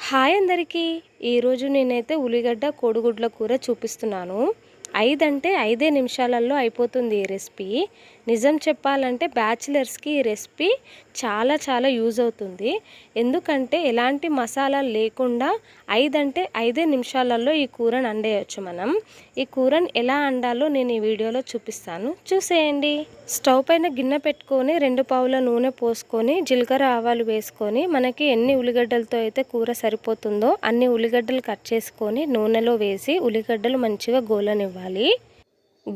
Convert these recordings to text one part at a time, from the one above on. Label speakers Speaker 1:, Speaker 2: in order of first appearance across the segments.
Speaker 1: Hi అందరికీ ఈరోజు నేనైతే ఉల్లిగడ్డ కోడిగుడ్ల కూర చూపిస్తున్నాను. 5 అంటే 5 నిమిషాలలో అయిపోతుంది ఈ రెసిపీ. నిజం చెప్పాలంటే బ్యాచిలర్స్కి ఈ రెసిపీ చాలా యూజ్ అవుతుంది. ఎందుకంటే ఎలాంటి మసాలాలు లేకుండా 5 అంటే 5 నిమిషాలలో ఈ కూరను వండేయచ్చు మనం. ఈ కూరను ఎలా వండాలో నేను ఈ వీడియోలో చూపిస్తాను, చూసేయండి. స్టవ్ పైన గిన్నె పెట్టుకొని 2 పావుల నూనె పోసుకొని జీలకర్ర ఆవాలు వేసుకొని మనకి ఎన్ని ఉల్లిగడ్డలతో అయితే కూర సరిపోతుందో అన్ని ఉల్లిగడ్డలు కట్ చేసుకొని నూనెలో వేసి ఉల్లిగడ్డలు మంచిగా గోలనివ్వాలి.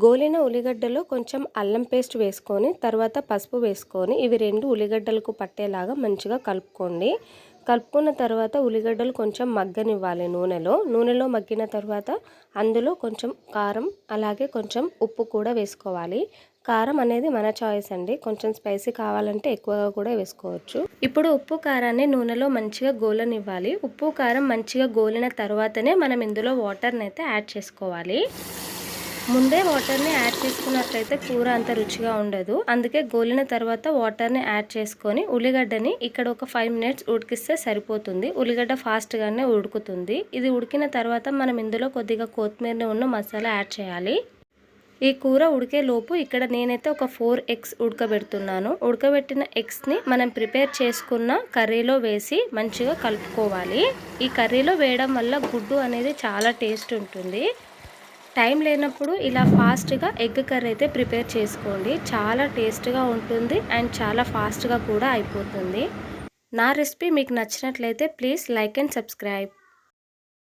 Speaker 1: గోలిన ఉల్లిగడ్డలో కొంచెం అల్లం పేస్ట్ వేసుకొని తర్వాత పసుపు వేసుకొని ఇవి 2 ఉల్లిగడ్డలకు పట్టేలాగా మంచిగా కలుపుకోండి. కలుపుకున్న తర్వాత ఉల్లిగడ్డలు కొంచెం మగ్గనివ్వాలి నూనెలో మగ్గిన తర్వాత అందులో కొంచెం కారం అలాగే కొంచెం ఉప్పు కూడా వేసుకోవాలి. కారం అనేది మన చాయిస్ అండి, కొంచెం స్పైసీ కావాలంటే ఎక్కువగా కూడా వేసుకోవచ్చు. ఇప్పుడు ఉప్పు కారాన్ని నూనెలో మంచిగా గోలనివ్వాలి. ఉప్పు కారం మంచిగా గోలిన తర్వాతనే మనం ఇందులో వాటర్ని అయితే యాడ్ చేసుకోవాలి. ముందే వాటర్ని యాడ్ చేసుకున్నట్లయితే కూర అంత రుచిగా ఉండదు. అందుకే గోలిన తర్వాత వాటర్ని యాడ్ చేసుకొని ఉల్లిగడ్డని ఇక్కడ ఒక 5 మినిట్స్ ఉడికిస్తే సరిపోతుంది. ఉల్లిగడ్డ ఫాస్ట్గానే ఉడుకుతుంది. ఇది ఉడికిన తర్వాత మనం ఇందులో కొద్దిగా కొత్తిమీరని ఉన్న మసాలా యాడ్ చేయాలి. ఈ కూర ఉడికే లోపు ఇక్కడ నేనైతే ఒక 4 ఎగ్స్ ఉడకబెడుతున్నాను. ఉడకబెట్టిన ఎగ్స్ని మనం ప్రిపేర్ చేసుకున్న కర్రీలో వేసి మంచిగా కలుపుకోవాలి. ఈ కర్రీలో వేయడం వల్ల గుడ్డు అనేది చాలా టేస్ట్ ఉంటుంది. టైం లేనప్పుడు ఇలా ఫాస్ట్గా ఎగ్ కర్రీ అయితే ప్రిపేర్ చేసుకోండి. చాలా టేస్ట్గా ఉంటుంది అండ్ చాలా ఫాస్ట్గా కూడా అయిపోతుంది. నా రెసిపీ మీకు నచ్చినట్లయితే ప్లీజ్ లైక్ అండ్ సబ్స్క్రైబ్.